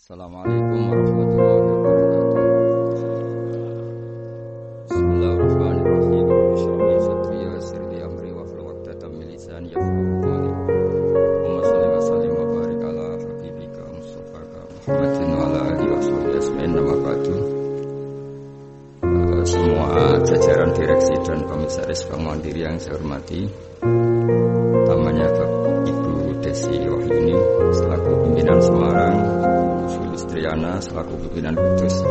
Assalamualaikum warahmatullahi wabarakatuh. Bismillahirrahmanirrahim. Bismillah li sadri wa yassir li amri wahlul 'uqdatam min lisani yafqahu qawli. Allahumma shalli wa sallim wa barik ala habibika Mustafaka Muhammadin wa ala alihi wa sahbihi ajmain. Nama ba'du. Semua jajaran direksi dan komisaris Bank Mandiri yang saya hormati, utamanya Ibu Desi Wahyuni selaku pimpinan Semarang, Sulistriana selaku pimpinan Kudus,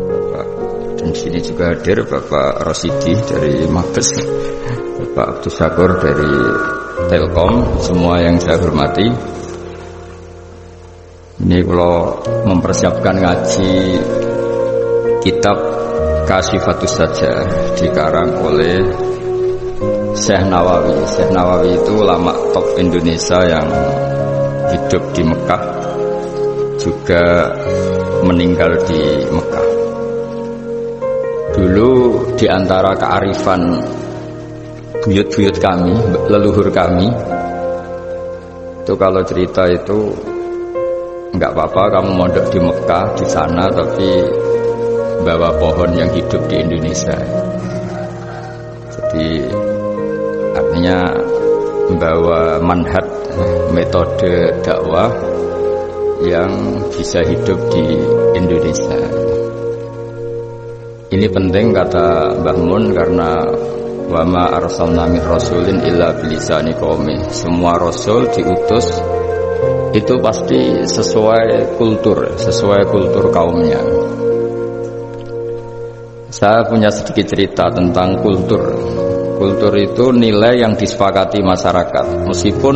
Bapak, dan di sini juga hadir Bapak Rosidi dari Mabes, Bapak Abdul Syakur dari Telkom, semua yang saya hormati. Ini kalau mempersiapkan ngaji kitab Kasyifatus Saja dikarang oleh Syekh Nawawi. Syekh Nawawi itu ulama top Indonesia yang hidup di Mekah, juga meninggal di Mekah. Dulu di antara kearifan buyut-buyut kami, leluhur kami, itu kalau cerita itu enggak apa-apa kamu mondok di Mekah di sana, tapi bawa pohon yang hidup di Indonesia. Jadi artinya membawa manhaj, metode dakwah yang bisa hidup di Indonesia. Ini penting kata Mbah Mun, karena wa ma arsalna min rasulin illa bilisani qaumi. Semua rasul diutus itu pasti sesuai kultur kaumnya. Saya punya sedikit cerita tentang kultur. Kultur itu nilai yang disepakati masyarakat, meskipun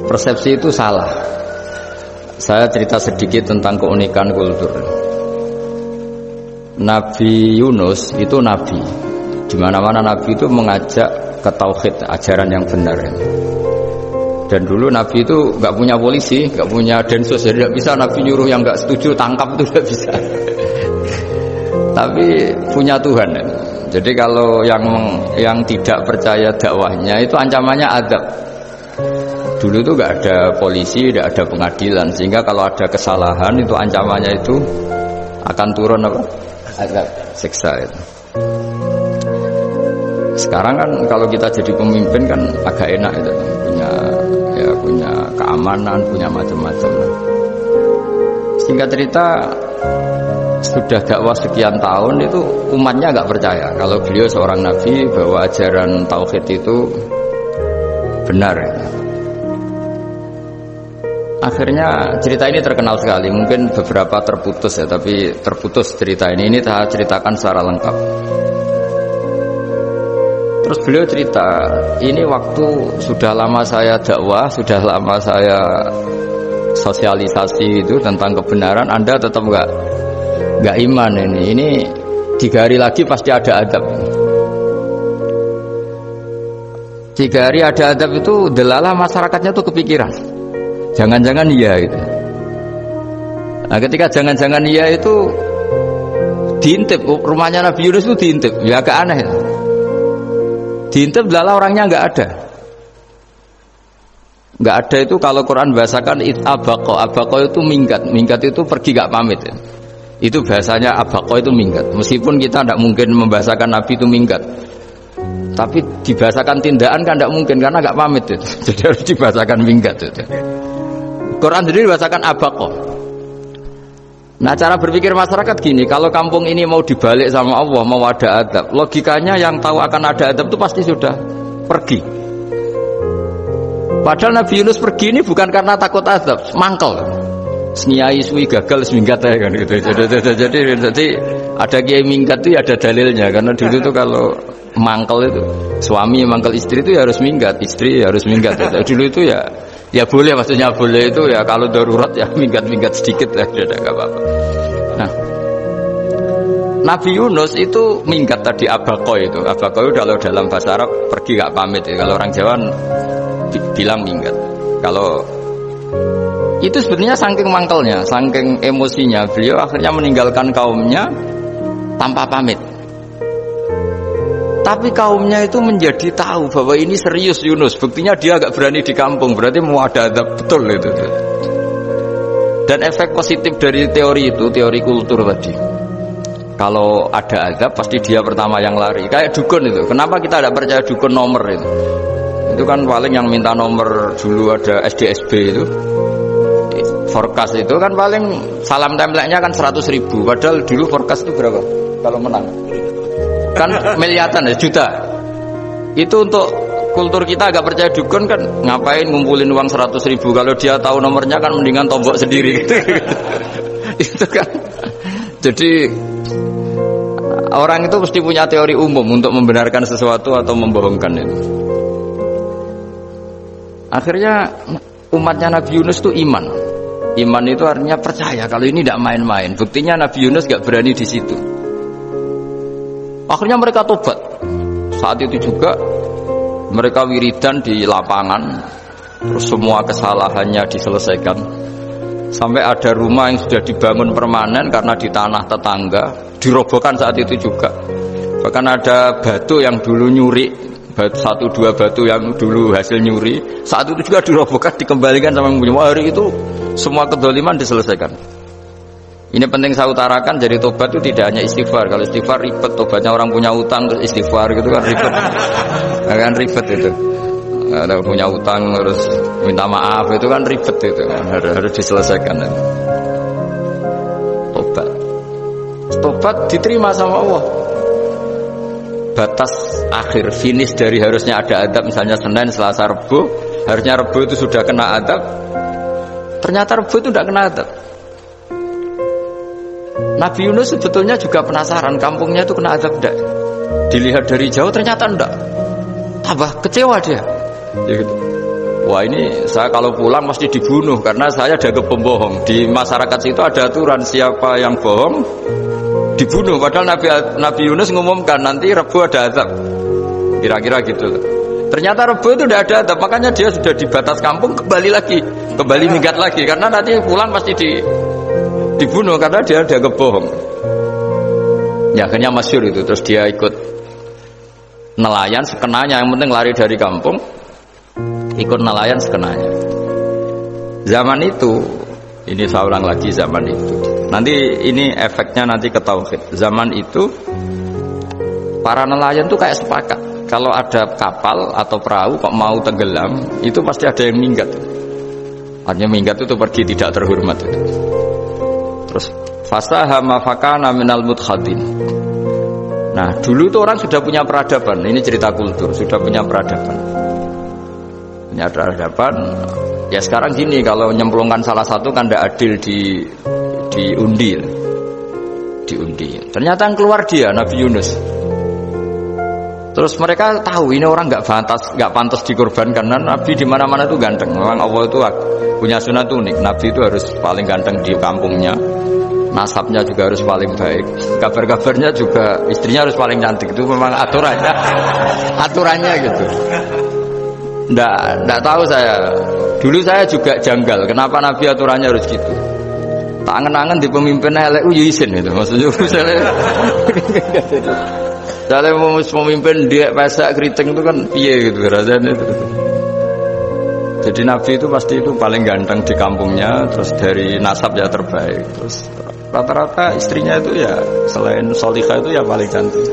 persepsi itu salah. Saya cerita sedikit tentang keunikan kultur. Nabi Yunus itu nabi. Di mana-mana nabi itu mengajak ke tauhid, ajaran yang benar. Dan dulu nabi itu nggak punya polisi, nggak punya densus, jadi tidak bisa nabi nyuruh yang nggak setuju tangkap, itu tidak bisa. Tapi punya Tuhan. Jadi kalau yang tidak percaya dakwahnya itu ancamannya azab. Dulu itu nggak ada polisi, tidak ada pengadilan, sehingga kalau ada kesalahan itu ancamannya itu akan turun apa? Azab, siksa itu. Sekarang kan kalau kita jadi pemimpin kan agak enak itu, punya keamanan, punya macam-macam. Singkat cerita, sudah dakwah sekian tahun itu umatnya nggak percaya kalau beliau seorang nabi, bahwa ajaran tauhid itu benar. Akhirnya cerita ini terkenal sekali, mungkin beberapa terputus ya, tapi terputus cerita ini saya ceritakan secara lengkap. Terus beliau cerita, ini waktu sudah lama saya dakwah, sudah lama saya sosialisasi itu tentang kebenaran, Anda tetap nggak iman ini 3 hari lagi pasti ada adab. 3 hari ada adab itu delalah masyarakatnya tuh kepikiran, jangan-jangan iya itu. Nah ketika jangan-jangan iya itu diintip, rumahnya Nabi Yunus itu diintip, ya agak aneh. Diintip delalah orangnya nggak ada itu. Kalau Quran bahasakan abaqo itu minggat itu pergi nggak pamit ya. Itu bahasanya abaqo itu minggat. Meskipun kita tidak mungkin membahasakan Nabi itu minggat, tapi dibahasakan tindakan kan tidak mungkin karena nggak pamit itu. Jadi harus dibahasakan minggat itu. Quran sendiri dibahasakan abaqo. Nah cara berpikir masyarakat gini, kalau kampung ini mau dibalik sama Allah, mau ada adab, logikanya yang tahu akan ada adab itu pasti sudah pergi. Padahal Nabi Yunus pergi ini bukan karena takut adab, mangkel. Seniai suwi gagal seminggat ya kan gitu. Jadi ada kiai minggat itu ya ada dalilnya, karena dulu itu kalau mangkel itu suami mangkel istri itu ya harus minggat, istri ya harus minggat. Dulu itu ya boleh, maksudnya boleh itu ya kalau darurat ya minggat sedikit lah, tidak apa-apa. Nah Nabi Yunus itu minggat tadi, abaqo itu kalau dalam bahasa Arab pergi gak pamit ya. Kalau orang Jawa bilang minggat. Kalau itu sebenarnya saking mangkelnya, saking emosinya, beliau akhirnya meninggalkan kaumnya tanpa pamit. Tapi kaumnya itu menjadi tahu bahwa ini serius Yunus. Buktinya dia agak berani di kampung, berarti mau ada adab betul itu. Dan efek positif dari teori itu, teori kultur tadi, kalau ada azab pasti dia pertama yang lari. Kayak dukun itu, kenapa kita tidak percaya dukun nomor itu? Itu kan paling yang minta nomor dulu ada SDSB itu, forecast itu kan paling salam template-nya kan 100.000. Padahal dulu forecast itu berapa? Kalau menang kan miliaran ya, juta. Itu untuk kultur kita agak percaya dukun kan, ngapain ngumpulin uang 100.000 kalau dia tahu nomornya kan mendingan tombok sendiri gitu. Itu kan. Jadi orang itu mesti punya teori umum untuk membenarkan sesuatu atau membohongkan itu. Akhirnya umatnya Nabi Yunus itu iman. Iman itu artinya percaya kalau ini tidak main-main. Buktinya Nabi Yunus gak berani di situ. Akhirnya mereka tobat. Saat itu juga mereka wiridan di lapangan, terus semua kesalahannya diselesaikan. Sampai ada rumah yang sudah dibangun permanen karena di tanah tetangga dirobohkan saat itu juga. Bahkan ada batu yang dulu nyuri, satu dua batu yang dulu hasil nyuri, saat itu juga dirobohkan, dikembalikan sama yang punya. Hari itu semua kedoliman diselesaikan. Ini penting saya utarakan, jadi tobat itu tidak hanya istighfar. Kalau istighfar ribet, tobatnya orang punya utang terus istighfar gitu kan ribet. Kan ribet itu. Ada punya utang terus minta maaf itu kan ribet itu. Harus diselesaikan. Tobat diterima sama Allah. Batas akhir finish dari harusnya ada adab, misalnya Senin, Selasa, Rabu, harusnya Rabu itu sudah kena adab. Ternyata Rabu itu tidak kena adab. Nabi Yunus sebetulnya juga penasaran kampungnya itu kena azab enggak. Dilihat dari jauh ternyata enggak. Tambah kecewa dia. Ya gitu. Wah ini saya kalau pulang mesti dibunuh karena saya dianggap pembohong. Di masyarakat situ ada aturan siapa yang bohong dibunuh. Padahal Nabi Yunus ngumumkan nanti Rebu ada azab. Kira-kira gitu. Ternyata Rebu itu tidak ada azab, makanya dia sudah di batas kampung kembali minggat lagi karena nanti pulang pasti dibunuh karena dia dianggap bohong. Ya akhirnya masyhur itu, terus dia ikut nelayan sekenanya, yang penting lari dari kampung, ikut nelayan sekenanya. Zaman itu, ini saya ulang lagi zaman itu. Nanti ini efeknya nanti ke tauhid. Zaman itu para nelayan tuh kayak sepakat, kalau ada kapal atau perahu kok mau tenggelam, itu pasti ada yang minggat. Artinya minggat itu pergi tidak terhormat itu. Terus fasahama fakana minal mudkhadin. Nah dulu itu orang sudah punya peradaban. Ini cerita kultur, sudah punya peradaban. Punya peradaban. Ya sekarang gini, kalau nyemplungkan salah satu kan tidak adil diundi. Ternyata yang keluar dia Nabi Yunus. Terus mereka tahu ini orang nggak pantas dikorbankan. Karena Nabi di mana-mana itu ganteng. Memang Allah itu punya sunat unik. Nabi itu harus paling ganteng di kampungnya. Nasabnya juga harus paling baik. Kabar-kabarnya juga istrinya harus paling cantik. Itu memang aturannya gitu. Nggak tahu saya. Dulu saya juga janggal. Kenapa Nabi aturannya harus gitu? Tak angen-angen di pemimpinnya LU izin itu. Maksudnya saya mau memimpin dia pasak keriting itu kan piye gitu rasanya itu. Jadi Nabi itu pasti itu paling ganteng di kampungnya, terus dari nasab ya terbaik, terus rata-rata istrinya itu ya selain solihah itu ya paling cantik.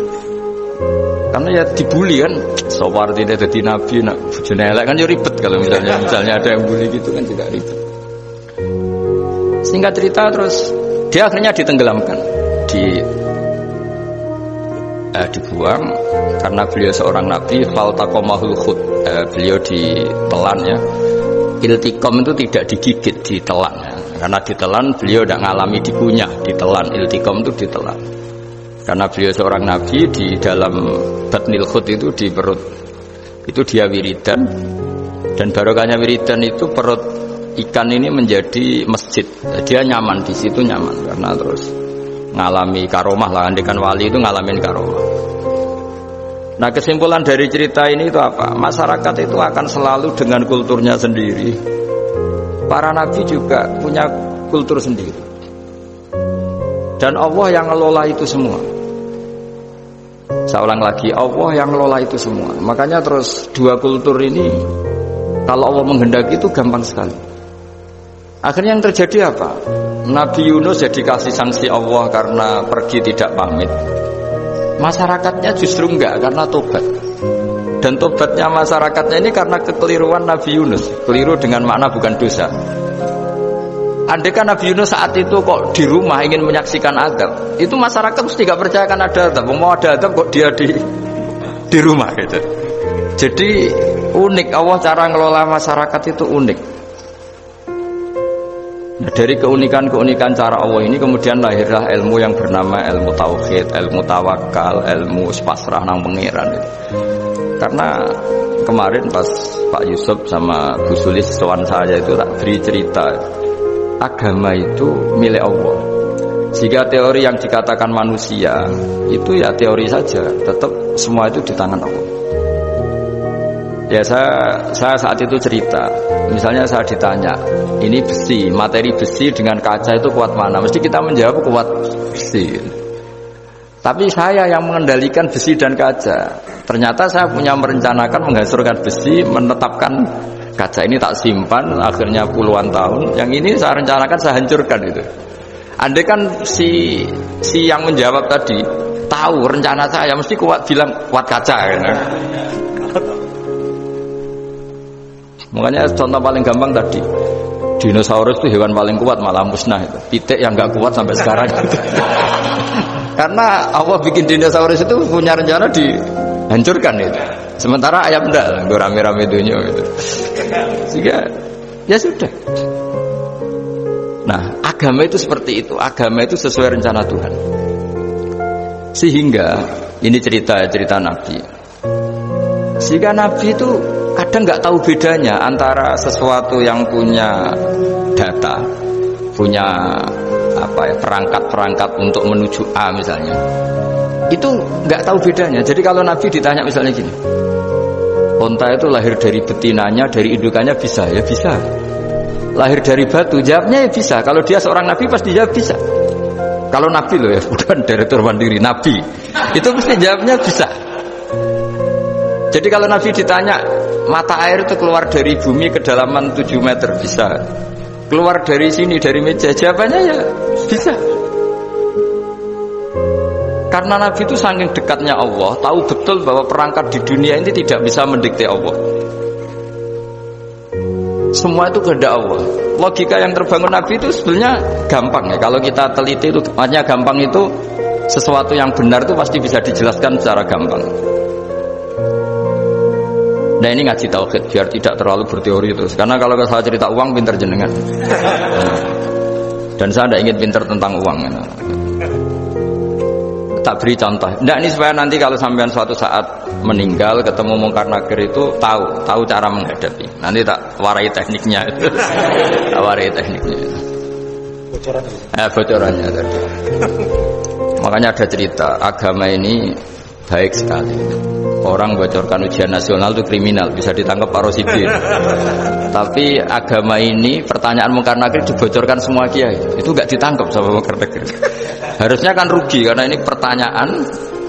Karena ya dibully kan, sopar tidak jadi Nabi, nak bujune elek kan ya ribet kalau misalnya ada yang bully gitu kan juga ribet. Singkat cerita terus dia akhirnya ditenggelamkan, dibuang karena beliau seorang nabi. Faltaqamahul khut, beliau ditelan ya. Iltiqam itu tidak digigit, ditelan ya. Karena ditelan beliau tidak ngalami dikunyah, ditelan. Iltiqam itu ditelan karena beliau seorang nabi. Di dalam batnil khut itu di perut itu dia wiridan, dan barokahnya wiridan itu perut ikan ini menjadi masjid. Dia nyaman di situ, nyaman karena terus ngalami karomah lah. Andikan wali itu ngalamin karomah. Nah kesimpulan dari cerita ini itu apa? Masyarakat itu akan selalu dengan kulturnya sendiri. Para nabi juga punya kultur sendiri. Dan Allah yang ngelola itu semua. Saya ulang lagi, Allah yang ngelola itu semua. Makanya terus dua kultur ini kalau Allah menghendaki itu gampang sekali. Akhirnya yang terjadi apa? Nabi Yunus jadi kasih sanksi Allah karena pergi tidak pamit. Masyarakatnya justru enggak karena tobat. Dan tobatnya masyarakatnya ini karena kekeliruan Nabi Yunus. Keliru dengan makna bukan dosa. Andai kan Nabi Yunus saat itu kok di rumah ingin menyaksikan adab, itu masyarakat mesti gak percaya kan ada adab. Mau ada adab kok dia di rumah gitu. Jadi unik, Allah cara ngelola masyarakat itu unik. Nah, dari keunikan-keunikan cara Allah ini kemudian lahirlah ilmu yang bernama ilmu tauhid, ilmu tawakal, ilmu pasrah nang pangeran. Karena kemarin pas Pak Yusuf sama Bu Sulis sowan saya itu tak beri cerita, agama itu milik Allah. Jika teori yang dikatakan manusia itu ya teori saja, tetap semua itu di tangan Allah. Ya saya saat itu cerita, misalnya saya ditanya, ini besi, materi besi dengan kaca itu kuat mana? Mesti kita menjawab kuat besi. Tapi saya yang mengendalikan besi dan kaca. Ternyata saya punya merencanakan menghancurkan besi, menetapkan kaca ini tak simpan, akhirnya puluhan tahun. Yang ini saya rencanakan saya hancurkan itu. Andai kan si yang menjawab tadi tahu rencana saya, mesti kuat bilang kuat kaca. Kan? Makanya contoh paling gampang tadi, dinosaurus itu hewan paling kuat malah musnah itu. Pitik yang nggak kuat sampai sekarang. Karena Allah bikin dinosaurus itu punya rencana dihancurkan itu. Sementara ayam enggak, rame-rame dunia itu. Sehingga ya sudah. Nah, agama itu seperti itu. Agama itu sesuai rencana Tuhan. Sehingga ini cerita Nabi. Sehingga Nabi itu kadang nggak tahu bedanya antara sesuatu yang punya data, punya perangkat-perangkat untuk menuju A misalnya, itu nggak tahu bedanya. Jadi kalau Nabi ditanya misalnya gini, onta itu lahir dari betinanya, dari indukannya bisa? Ya bisa. Lahir dari batu, jawabnya ya bisa. Kalau dia seorang Nabi pasti jawab bisa. Kalau Nabi loh ya, bukan direktur mandiri, Nabi itu pasti jawabnya bisa. Jadi kalau Nabi ditanya, mata air itu keluar dari bumi kedalaman 7 meter, bisa. Keluar dari sini, dari meja, jawabannya ya bisa. Karena Nabi itu saking dekatnya Allah, tahu betul bahwa perangkat di dunia ini tidak bisa mendikte Allah. Semua itu kehendak Allah. Logika yang terbangun Nabi itu sebenarnya gampang ya. Kalau kita teliti itu, makanya gampang itu sesuatu yang benar itu pasti bisa dijelaskan secara gampang. Nah ini ngaji tauhid biar tidak terlalu berteori terus. Karena kalau saya cerita uang pinter jenengan. Dan saya tidak ingin pinter tentang uang. Tak beri contoh. Nah ini supaya nanti kalau sampean suatu saat meninggal ketemu mungkar nakir itu tahu cara menghadapi. Nanti tak warai tekniknya itu. Tak warai tekniknya. Bocorannya tadi. Makanya ada cerita agama ini baik sekali. Orang bocorkan ujian nasional itu kriminal, bisa ditangkap Pak Rosidin. Tapi agama ini pertanyaan mungkar nakir dibocorkan semua kiai, itu nggak ditangkap sama mungkar nakir. Harusnya kan rugi karena ini pertanyaan,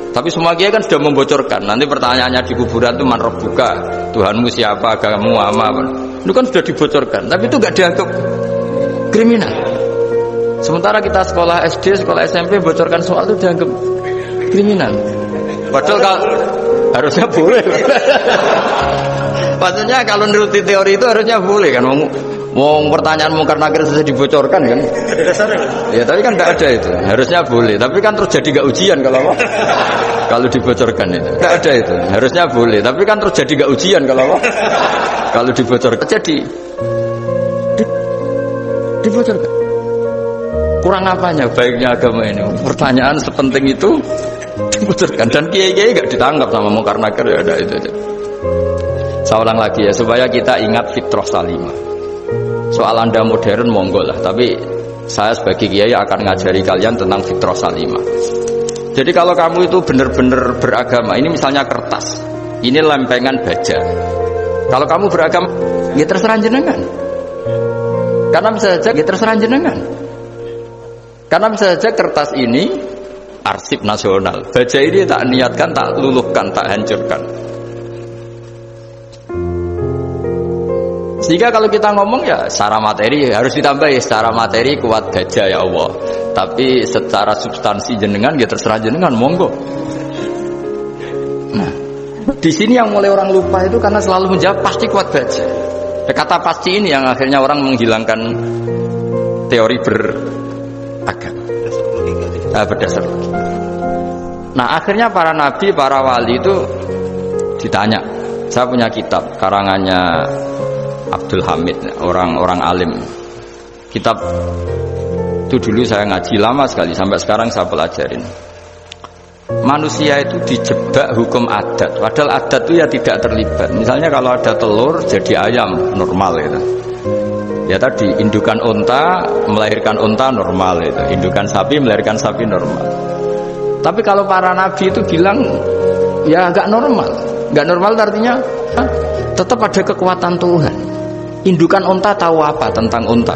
tapi semua kiai kan sudah membocorkan. Nanti pertanyaannya di kuburan itu man rabbuka, Tuhanmu siapa, agamamu apa? Itu kan sudah dibocorkan, tapi itu nggak dianggap kriminal. Sementara kita sekolah SD, sekolah SMP bocorkan soal itu dianggap kriminal. Padahal kalau harusnya boleh. Maksudnya kalau menuruti teori itu harusnya boleh kan. Mau pertanyaan mungkar nakir saja dibocorkan kan. Ya tapi kan tidak ada itu. Harusnya boleh. Tapi kan terus jadi nggak ujian kalau dibocorkan itu. Tidak ada itu. Harusnya boleh. Tapi kan terus jadi nggak ujian kalau dibocorkan. Jadi dibocorkan. Kurang apanya baiknya agama ini? Pertanyaan sepenting itu dibocorkan dan kiai-kiai gak ditangkap sama mungkar nakir ya ada itu aja. Saya ulang lagi ya supaya kita ingat fitrah salimah. Soal Anda modern monggo lah, tapi saya sebagai kiai akan ngajari kalian tentang fitrah salimah. Jadi kalau kamu itu benar-benar beragama, ini misalnya kertas, ini lempengan baja. Kalau kamu beragama, ya terserah jenengan. Karena bisa saja ya terserah jenengan. Karena bisa saja kertas ini arsip nasional, baja ini tak niatkan, tak luluhkan, tak hancurkan. Sehingga kalau kita ngomong ya secara materi harus ditambah ya, secara materi kuat gajah ya Allah. Tapi secara substansi jenengan ya terserah jenengan, monggo. Nah, di sini yang mulai orang lupa itu karena selalu menjawab pasti kuat gajah. Kata pasti ini yang akhirnya orang menghilangkan teori beragama. Berdasar. Nah, akhirnya para nabi, para wali itu ditanya. Saya punya kitab karangannya Abdul Hamid, orang alim. Kitab itu dulu saya ngaji lama sekali, sampai sekarang saya pelajarin. Manusia itu dijebak hukum adat, padahal adat itu ya tidak terlibat. Misalnya kalau ada telur jadi ayam normal gitu. Ya tadi indukan unta melahirkan unta normal itu, indukan sapi melahirkan sapi normal. Tapi kalau para nabi itu bilang ya nggak normal. Nggak normal artinya tetap ada kekuatan Tuhan. Indukan unta tahu apa tentang unta?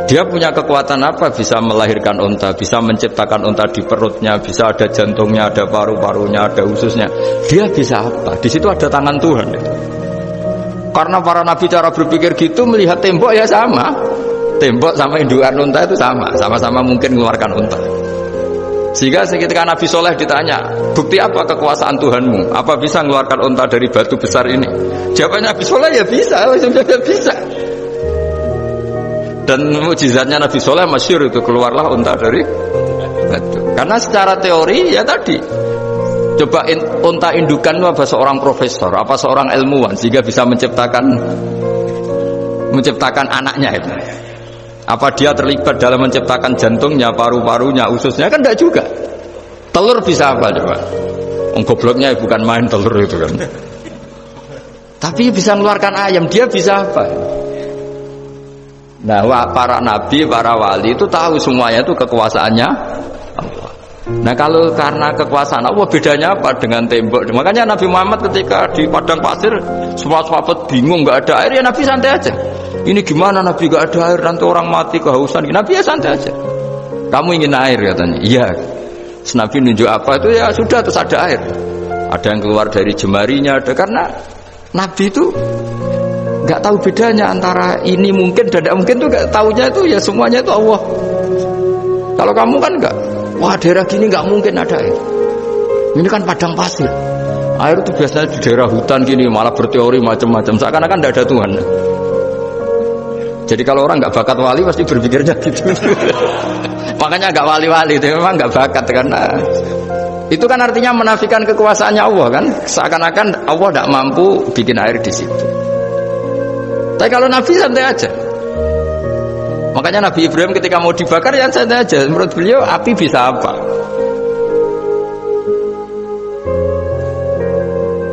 Dia punya kekuatan apa? Bisa melahirkan unta, bisa menciptakan unta di perutnya, bisa ada jantungnya, ada paru-parunya, ada ususnya. Dia bisa apa? Di situ ada tangan Tuhan. Karena para nabi cara berpikir gitu, melihat tembok ya sama. Tembok sama indukan unta itu sama, sama-sama mungkin mengeluarkan unta. Sehingga ketika Nabi Soleh ditanya, bukti apa kekuasaan Tuhanmu? Apa bisa mengeluarkan unta dari batu besar ini? Jawabannya Nabi Soleh ya bisa, ya bisa. Dan mukjizatnya Nabi Soleh masyhur itu, keluarlah unta dari batu. Karena secara teori ya tadi, coba unta indukan itu apa seorang profesor, apa seorang ilmuwan sehingga bisa menciptakan anaknya itu. Apa dia terlibat dalam menciptakan jantungnya, paru-parunya, ususnya? Kan enggak juga. Telur bisa apa coba? Gobloknya bukan main telur itu kan. Tapi bisa mengeluarkan ayam, dia bisa apa? Nah, para nabi, para wali itu tahu semuanya itu kekuasaannya Allah. Nah, kalau karena kekuasaan Allah, bedanya apa dengan tembok? Makanya Nabi Muhammad ketika di padang pasir, semua sahabat bingung, nggak ada air, ya Nabi santai aja. Ini gimana Nabi gak ada air, nanti orang mati kehausan. Nabi ya santai aja. Kamu ingin air katanya. Iya. Nabi nunjuk apa itu ya sudah, terus ada air. Ada yang keluar dari jemarinya, ada. Karena Nabi itu gak tahu bedanya antara ini mungkin dan tidak mungkin, tuh gak tahunya itu ya semuanya itu Allah. Kalau kamu kan gak, wah daerah gini gak mungkin ada air. Ini kan padang pasir. Air itu biasanya di daerah hutan gini malah berteori macam-macam. Seakan-akan tidak ada Tuhan. Jadi kalau orang nggak bakat wali pasti berpikirnya gitu. Makanya nggak wali-wali itu memang nggak bakat, karena itu kan artinya menafikan kekuasaannya Allah kan. Seakan-akan Allah tidak mampu bikin air di situ. Tapi kalau Nabi santai aja. Makanya Nabi Ibrahim ketika mau dibakar ya santai aja. Menurut beliau api bisa apa?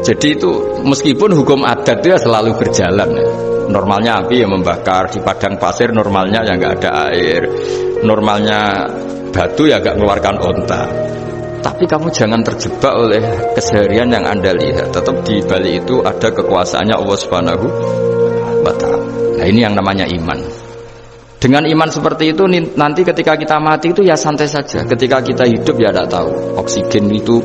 Jadi itu meskipun hukum adat itu ya selalu berjalan ya. Normalnya api yang membakar, di padang pasir normalnya ya nggak ada air, normalnya batu ya nggak mengeluarkan unta. Tapi kamu jangan terjebak oleh keseharian yang Anda lihat. Tetap di balik itu ada kekuasaannya Allah Subhanahu wa Ta'ala. Nah, ini yang namanya iman. Dengan iman seperti itu nanti ketika kita mati itu ya santai saja. Ketika kita hidup ya tidak tahu oksigen itu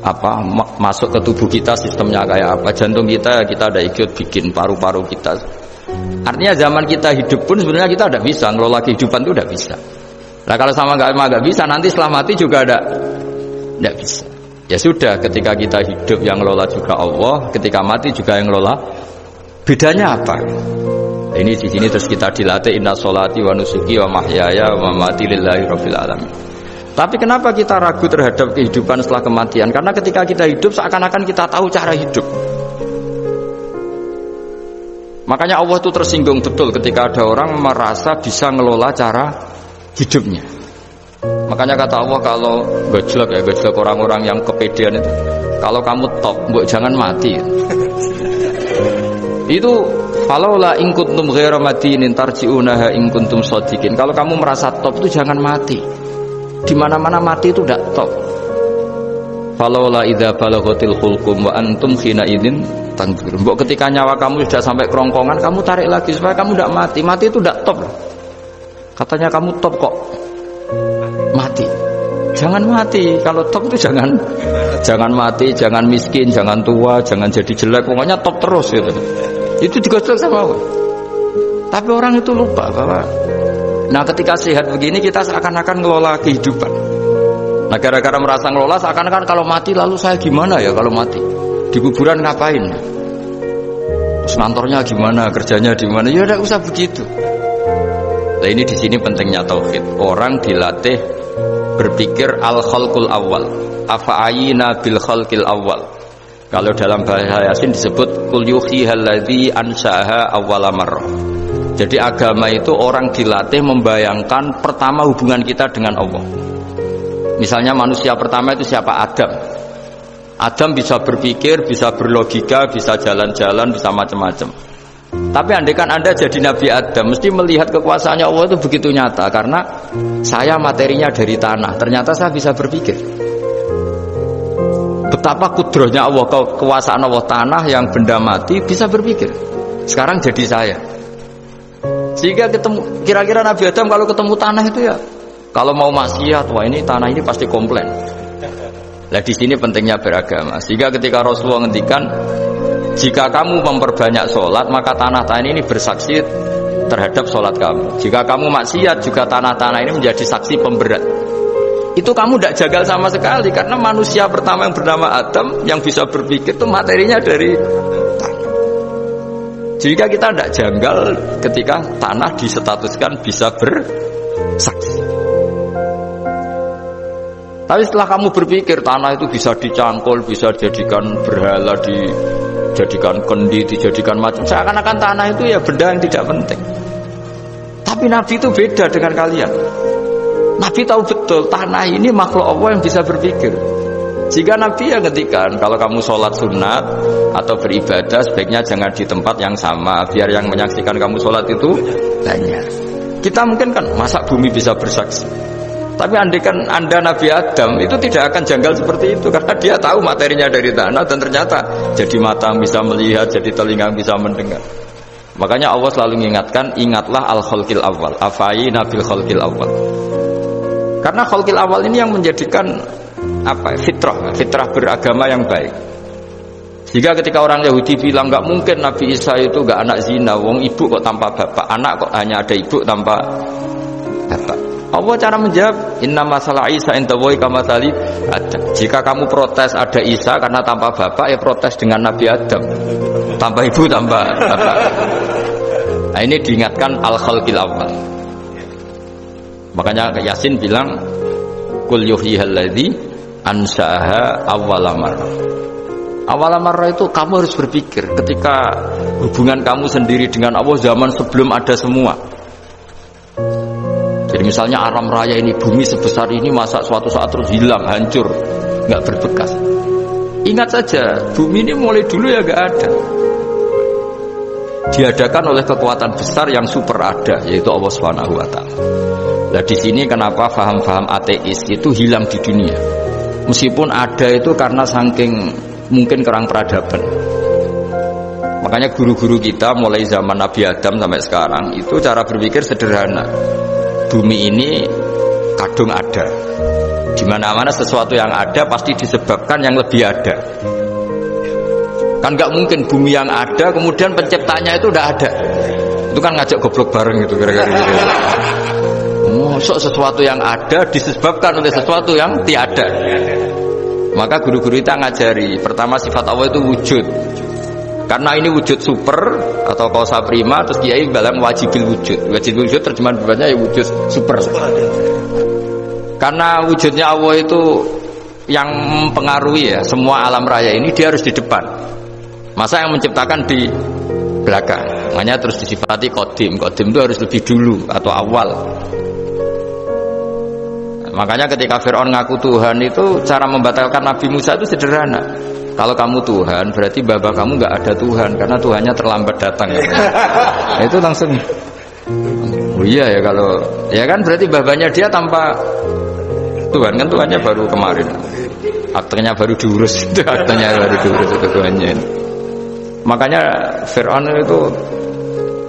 apa masuk ke tubuh kita, sistemnya kayak apa, jantung kita ada ikut bikin, paru-paru kita. Artinya zaman kita hidup pun sebenarnya kita tidak bisa ngelola kehidupan, itu tidak bisa. Nah kalau sama nggak bisa, nanti setelah mati juga tidak bisa. Ya sudah, ketika kita hidup yang ngelola juga Allah, ketika mati juga yang ngelola. Bedanya apa? Ini di sini terus kita dilatih, inna sholati wa nusuki wa mahyaya wa mamati lillahi rabbil alamin. Tapi kenapa kita ragu terhadap kehidupan setelah kematian? Karena ketika kita hidup seakan-akan kita tahu cara hidup. Makanya Allah itu tersinggung betul ketika ada orang merasa bisa ngelola cara hidupnya. Makanya kata Allah, kalau gojlok orang-orang yang kepedean itu, kalau kamu top, mbok jangan mati. Itu falaula in kuntum ghaira madinin tarji'unaha in kuntum shadiqin. Kalau kamu merasa top itu jangan mati. Di mana-mana mati itu tidak top. Falaula idza balaghatil hulqum wa antum khina idzin tanzurun. Mbok ketika nyawa kamu sudah sampai kerongkongan, kamu tarik lagi supaya kamu tidak mati. Mati itu tidak top. Katanya kamu top kok mati. Jangan mati. Kalau top itu jangan mati, jangan miskin, jangan tua, jangan jadi jelek. Pokoknya top terus gitu. Itu digosok sama Allah. Tapi orang itu lupa bahwa ketika sehat begini kita seakan-akan ngelola kehidupan. Nah gara-gara merasa ngelola seakan-akan kalau mati lalu saya gimana ya kalau mati? Di kuburan ngapain? Terus kantornya gimana? Kerjanya di mana? Ya tidak usah begitu. Nah ini di sini pentingnya tauhid. Orang dilatih berpikir al-khalqul awal. Afa'ayina bil khalqil awal. Kalau dalam bahasa Yasin disebut kul yuhyihal ladzi anshaha awwala marrah. Jadi agama itu orang dilatih membayangkan pertama hubungan kita dengan Allah. Misalnya manusia pertama itu siapa? Adam. Adam bisa berpikir, bisa berlogika, bisa jalan-jalan, bisa macam-macam. Tapi andaikan Anda jadi Nabi Adam, mesti melihat kekuasaannya Allah itu begitu nyata. Karena saya materinya dari tanah, ternyata saya bisa berpikir. Betapa kudrohnya Allah, kekuasaan Allah, tanah yang benda mati bisa berpikir. Sekarang jadi saya. Sehingga ketemu, kira-kira Nabi Adam kalau ketemu tanah itu ya, kalau mau maksiat, wah ini tanah ini pasti komplain. Nah di sini pentingnya beragama. Sehingga ketika Rasulullah ngendikan, jika kamu memperbanyak sholat, maka tanah-tanah ini bersaksi terhadap sholat kamu. Jika kamu maksiat, juga tanah-tanah ini menjadi saksi pemberat. Itu kamu tidak jagal sama sekali, karena manusia pertama yang bernama Adam yang bisa berpikir itu materinya dari tanah. Jika kita tidak janggal ketika tanah disetatuskan bisa bersaksi. Tapi setelah kamu berpikir tanah itu bisa dicangkul, bisa dijadikan berhala, dijadikan kendi, dijadikan macam, seakan-akan tanah itu ya benda yang tidak penting. Tapi Nabi itu beda dengan kalian. Nabi tahu betul tanah ini makhluk Allah yang bisa berpikir. Jika Nabi yang ngendikan kalau kamu sholat sunat atau beribadah sebaiknya jangan di tempat yang sama, biar yang menyaksikan kamu sholat itu banyak. Kita mungkin kan masa bumi bisa bersaksi. Tapi andaikan Anda Nabi Adam itu tidak akan janggal seperti itu, karena dia tahu materinya dari tanah dan ternyata jadi mata bisa melihat, jadi telinga bisa mendengar. Makanya Allah selalu mengingatkan, ingatlah al-khalqil awal, afai nabil khalqil awal. Karena khalqil awal ini yang menjadikan fitrah beragama yang baik. Jika ketika orang Yahudi bilang nggak mungkin Nabi Isa itu nggak anak zina, wong ibu kok tanpa bapak, anak kok hanya ada ibu tanpa bapak. Allah cara menjawab, inna masalah Isa indawohi kamasali Adam. Jika kamu protes ada Isa karena tanpa bapak, ya protes dengan Nabi Adam, tanpa ibu tanpa bapak. Nah ini diingatkan al-khalqil awal. Makanya Yasin bilang kul yuhyihal ladzi anshaha awwala marrah. Awal marrah itu kamu harus berpikir ketika hubungan kamu sendiri dengan Allah zaman sebelum ada semua. Jadi misalnya alam raya ini, bumi sebesar ini, masa suatu saat terus hilang, hancur, nggak berbekas. Ingat saja, bumi ini mulai dulu ya nggak ada. Diadakan oleh kekuatan besar yang super ada, yaitu Allah Subhanahu Wa Taala. Nah di sini kenapa faham-faham ateis itu hilang di dunia. Meskipun ada itu karena saking mungkin kurang peradaban. Makanya guru-guru kita mulai zaman Nabi Adam sampai sekarang itu cara berpikir sederhana. Bumi ini kadung ada. Di mana-mana sesuatu yang ada pasti disebabkan yang lebih ada. Kan nggak mungkin bumi yang ada kemudian penciptanya itu udah ada. Itu kan ngajak goblok bareng gitu kira-kira gitu. Masuk sesuatu yang ada disebabkan oleh sesuatu yang tiada. Maka guru-guru kita ngajari pertama sifat Allah itu wujud. Karena ini wujud super atau kausa prima, terus kiai bilang wajibil wujud. Wajibil wujud terjemahan bebasnya ya wujud super. Karena wujudnya Allah itu yang mempengaruhi ya semua alam raya ini, dia harus di depan. Masa yang menciptakan di belakang. Makanya terus disifati qadim. Qadim itu harus lebih dulu atau awal. Makanya ketika Fir'aun ngaku Tuhan itu cara membatalkan Nabi Musa itu sederhana. Kalau kamu Tuhan berarti bapak kamu nggak ada Tuhan karena Tuhannya terlambat datang. Nah, itu langsung oh iya ya, kalau ya kan berarti babanya dia tanpa Tuhan, kan Tuhannya baru kemarin, aktenya baru diurus, itu aktenya baru diurus itu Tuhannya. Makanya Fir'aun itu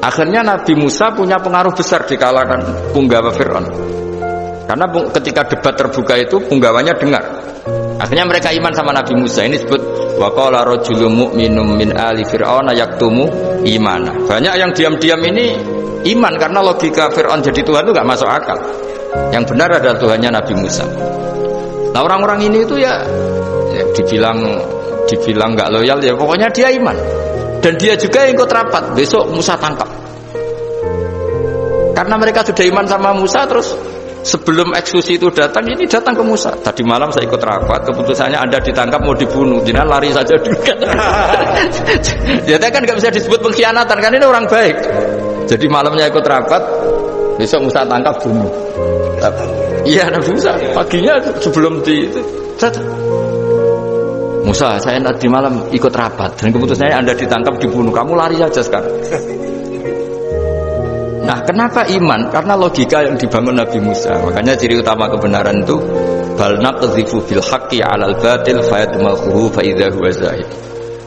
akhirnya Nabi Musa punya pengaruh besar di kalangan punggawa Fir'aun. Karena ketika debat terbuka itu punggawanya dengar. Akhirnya mereka iman sama Nabi Musa. Ini disebut wa qala rajulun mu'minun min ali fir'auna yaktumu imana. Banyak yang diam-diam ini iman karena logika Fir'aun jadi Tuhan itu nggak masuk akal. Yang benar adalah Tuhannya Nabi Musa. Nah orang-orang ini itu ya dibilang nggak loyal ya pokoknya dia iman. Dan dia juga yang ikut rapat. Besok Musa tangkap. Karena mereka sudah iman sama Musa, terus sebelum eksekusi itu datang, ini datang ke Musa. Tadi malam saya ikut rapat, keputusannya Anda ditangkap mau dibunuh, jangan lari saja dulu kan. Jadi kan nggak bisa disebut pengkhianatan, kan ini orang baik. Jadi malamnya ikut rapat, besok Musa tangkap bunuh. Iya Nabi Musa, paginya sebelum Musa, saya tadi malam ikut rapat dan keputusannya Anda ditangkap dibunuh, kamu lari saja sekarang. Nah kenapa iman? Karena logika yang dibangun Nabi Musa. Makanya ciri utama kebenaran itu bal naqdhifu bil haqqi 'alal batil fayadmaghuhu fa idza huwa zahid.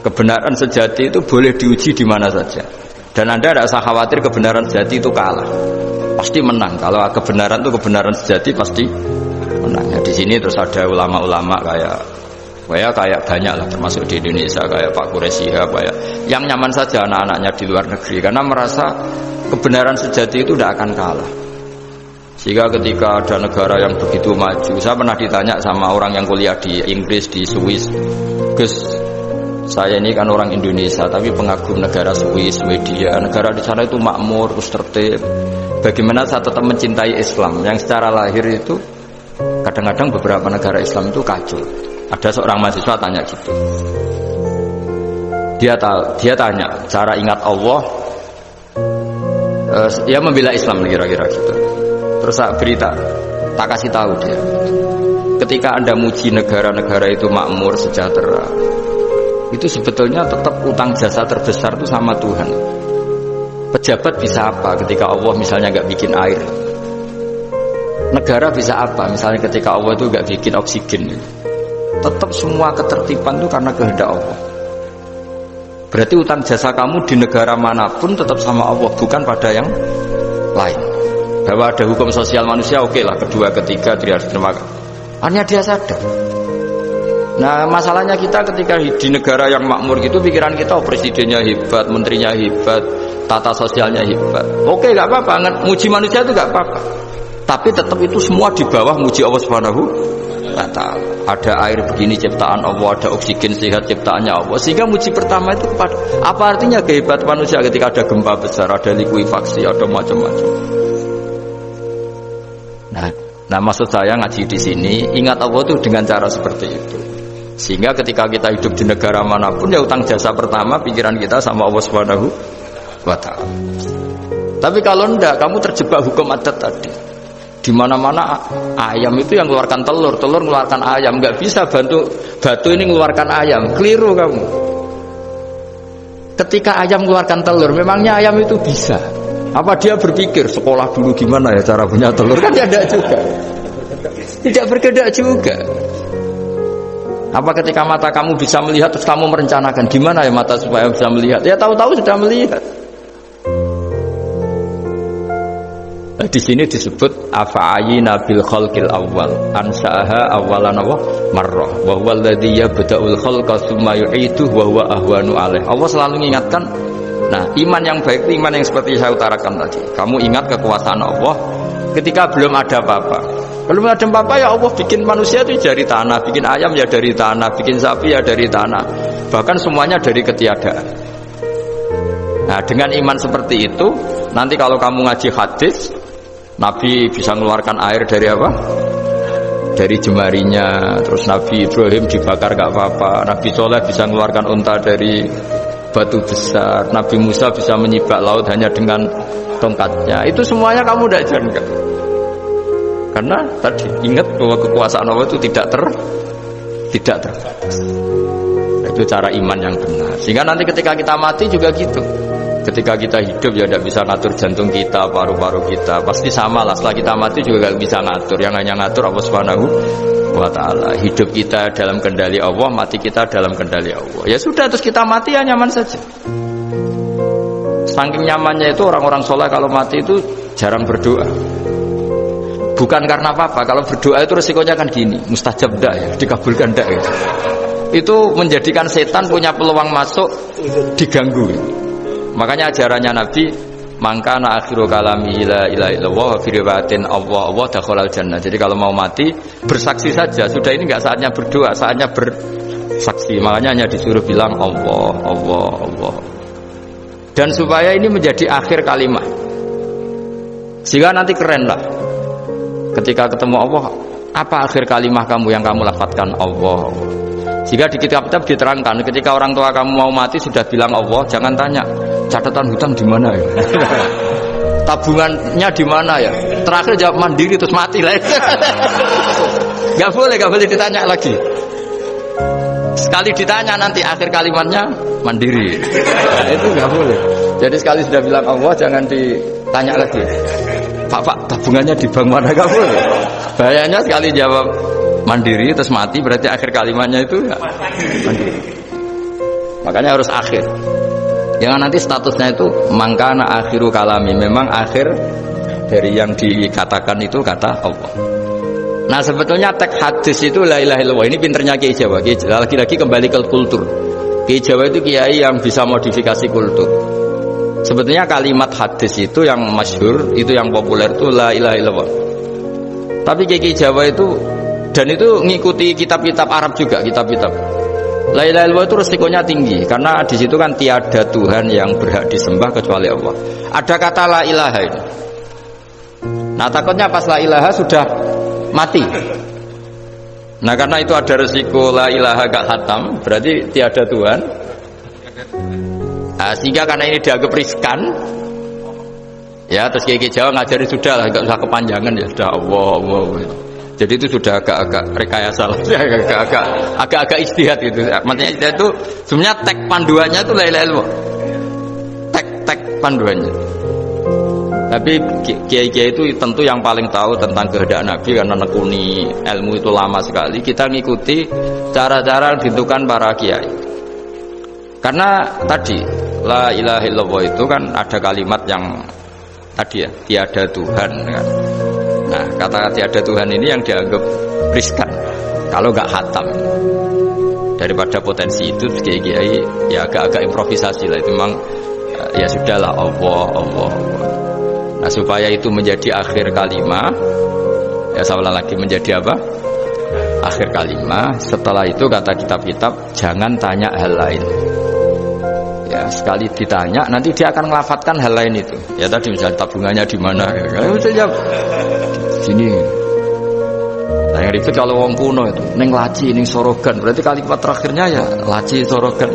Kebenaran sejati itu boleh diuji di mana saja. Dan Anda tidak usah khawatir kebenaran sejati itu kalah. Pasti menang. Kalau kebenaran itu kebenaran sejati pasti menang. Nah, di sini terus ada ulama-ulama kayak banyak lah, termasuk di Indonesia kayak Pak Quraisy kayak yang nyaman saja anak-anaknya di luar negeri karena merasa kebenaran sejati itu tidak akan kalah. Sehingga ketika ada negara yang begitu maju, saya pernah ditanya sama orang yang kuliah di Inggris, di Swiss, Gus, saya ini kan orang Indonesia tapi pengagum negara Swiss, Swedia, negara di sana itu makmur, terus tertib. Bagaimana saya tetap mencintai Islam yang secara lahir itu kadang-kadang beberapa negara Islam itu kacau. Ada seorang mahasiswa tanya gitu. Dia tanya cara ingat Allah. Ya membela Islam kira-kira gitu. Terus saya berita, tak kasih tahu dia. Ketika Anda muji negara-negara itu makmur, sejahtera, itu sebetulnya tetap utang jasa terbesar itu sama Tuhan. Pejabat bisa apa ketika Allah misalnya nggak bikin air? Negara bisa apa misalnya ketika Allah itu nggak bikin oksigen? Tetap semua ketertiban itu karena kehendak Allah. Berarti utang jasa kamu di negara manapun tetap sama Allah, bukan pada yang lain. Bahwa ada hukum sosial manusia, oke lah, kedua, ketiga, dia harus terima. Hanya dia sadar. Nah masalahnya kita ketika di negara yang makmur gitu, pikiran kita presidennya hebat, menterinya hebat, tata sosialnya hebat. Oke, gak apa-apa, muji manusia itu gak apa-apa. Tapi tetap itu semua di bawah muji Allah Subhanahu wa ta'ala. Ada air begini ciptaan Allah, ada oksigen sehat ciptaannya Allah. Sehingga muji pertama itu kepada apa artinya kehebatan manusia ketika ada gempa besar, ada likuifaksi, ada macam-macam. Nah maksud saya ngaji di sini ingat Allah itu dengan cara seperti itu. Sehingga ketika kita hidup di negara manapun ya utang jasa pertama pikiran kita sama Allah Subhanahu wa ta'ala. Tapi kalau enggak, kamu terjebak hukum adat tadi. Di mana-mana ayam itu yang mengeluarkan telur, telur mengeluarkan ayam, nggak bisa batu ini mengeluarkan ayam, keliru kamu. Ketika ayam mengeluarkan telur, memangnya ayam itu bisa? Apa dia berpikir sekolah dulu gimana ya cara punya telur? Kan tidak juga, tidak berkehendak juga. Apa ketika mata kamu bisa melihat terus kamu merencanakan gimana ya mata supaya bisa melihat? Ya tahu-tahu sudah melihat. Di sini disebut afa'ayina bil khalqil awwal ansa'aha awwalan marrah wa huwa alladhi yabda'ul khalqa tsumma yu'iduhu wa huwa ahwanu alaih. Allah selalu mengingatkan. Nah, iman yang baik itu iman yang seperti saya utarakan tadi. Kamu ingat kekuasaan Allah ketika belum ada apa-apa. Belum ada apa-apa ya Allah bikin manusia itu dari tanah, bikin ayam ya dari tanah, bikin sapi ya dari tanah. Bahkan semuanya dari ketiadaan. Nah, dengan iman seperti itu, nanti kalau kamu ngaji hadis Nabi bisa mengeluarkan air dari apa? Dari jemarinya. Terus Nabi Ibrahim dibakar gak apa-apa. Nabi Soleh bisa mengeluarkan unta dari batu besar. Nabi Musa bisa menyibak laut hanya dengan tongkatnya. Itu semuanya kamu tidak jangka. Karena tadi ingat bahwa kekuasaan Allah itu tidak terbatas. Itu cara iman yang benar. Sehingga nanti ketika kita mati juga gitu. Ketika kita hidup ya tidak bisa ngatur jantung kita, paru-paru kita. Pasti sama lah, setelah kita mati juga gak bisa ngatur. Yang hanya ngatur Allah Subhanahu wa ta'ala. Hidup kita dalam kendali Allah, mati kita dalam kendali Allah. Ya sudah, terus kita mati ya nyaman saja. Saking nyamannya itu orang-orang soleh kalau mati itu jarang berdoa. Bukan karena apa-apa, kalau berdoa itu resikonya kan gini, mustajab dak ya, dikabulkan dak ya. Itu menjadikan setan punya peluang masuk, diganggu. Makanya ajarannya Nabi Mangka na akhiru kalami la ilaha illallah wa fi riwayatin Allah dakhalal jannah. Jadi kalau mau mati bersaksi saja. Sudah ini enggak saatnya berdoa, saatnya bersaksi. Makanya hanya disuruh bilang Allah, Allah, Allah. Dan supaya ini menjadi akhir kalimat. Sehingga nanti keren lah. Ketika ketemu Allah, apa akhir kalimat kamu yang kamu lafadzkan Allah? Jika di kitab-kitab diterangkan, ketika orang tua kamu mau mati sudah bilang Allah, jangan tanya catatan hutang di mana ya, tabungannya di mana ya. Terakhir jawab mandiri terus mati lah. Gak boleh ditanya lagi. Sekali ditanya nanti akhir kalimatnya mandiri. Nah, itu gak boleh. Jadi sekali sudah bilang Allah jangan ditanya lagi. Pak, tabungannya di bank mana? Gak boleh. Bahayanya sekali jawab mandiri terus mati berarti akhir kalimatnya itu ya, mandiri. Makanya harus akhir. Jangan nanti statusnya itu mangkana akhiru kalami, memang akhir dari yang dikatakan itu kata Allah. Nah sebetulnya teks hadis itu la ilaha illallah. Ini pinternya Kiai Jawa. Lagi-lagi kembali ke kultur. Kiai Jawa itu kiai yang bisa modifikasi kultur. Sebetulnya kalimat hadis itu yang masyhur, itu yang populer itu la ilaha illallah. Tapi Kiai Jawa itu, dan itu ngikuti kitab-kitab Arab juga, kitab-kitab. La ilaha illallah itu resikonya tinggi karena di situ kan tiada Tuhan yang berhak disembah kecuali Allah. Ada kata la ilaha ini. Nah takutnya pas la ilaha sudah mati. Nah karena itu ada resiko la ilaha gak khatam, berarti tiada Tuhan. Nah, sehingga karena ini dianggap riskan, ya terus Kiai Jawa ngajari sudah lah, gak usah kepanjangan ya sudah Allah, Allah. Jadi itu sudah agak-agak rekayasa lah, agak-agak ijtihad gitu. Maksudnya ijtihad itu sebenarnya teks panduannya itu la ilaha illallah. Teks panduannya. Tapi kiai-kiai itu tentu yang paling tahu tentang kehendak Nabi karena nekuni ilmu itu lama sekali. Kita ngikuti cara-cara yang ditentukan para kiai. Karena tadi la ilaha illallah itu kan ada kalimat yang tadi ya, tiada Tuhan kan. Nah, kata tiada Tuhan ini yang dianggap riskan kalau nggak khatam. Daripada potensi itu kiai-kiai ya agak-agak improvisasi lah. Itu memang ya sudahlah Allah, Allah, Allah. Nah, supaya itu menjadi akhir kalimat, ya saya ulang lagi menjadi apa? Akhir kalimat. Setelah itu kata kitab-kitab jangan tanya hal lain. Ya, sekali ditanya nanti dia akan melafatkan hal lain itu. Ya tadi misalnya tabungannya di mana? Kalau jawab sini. Nah, yang ribet kalau wong kuno itu neng laci, neng sorogan. Berarti kalimat terakhirnya ya laci sorogan.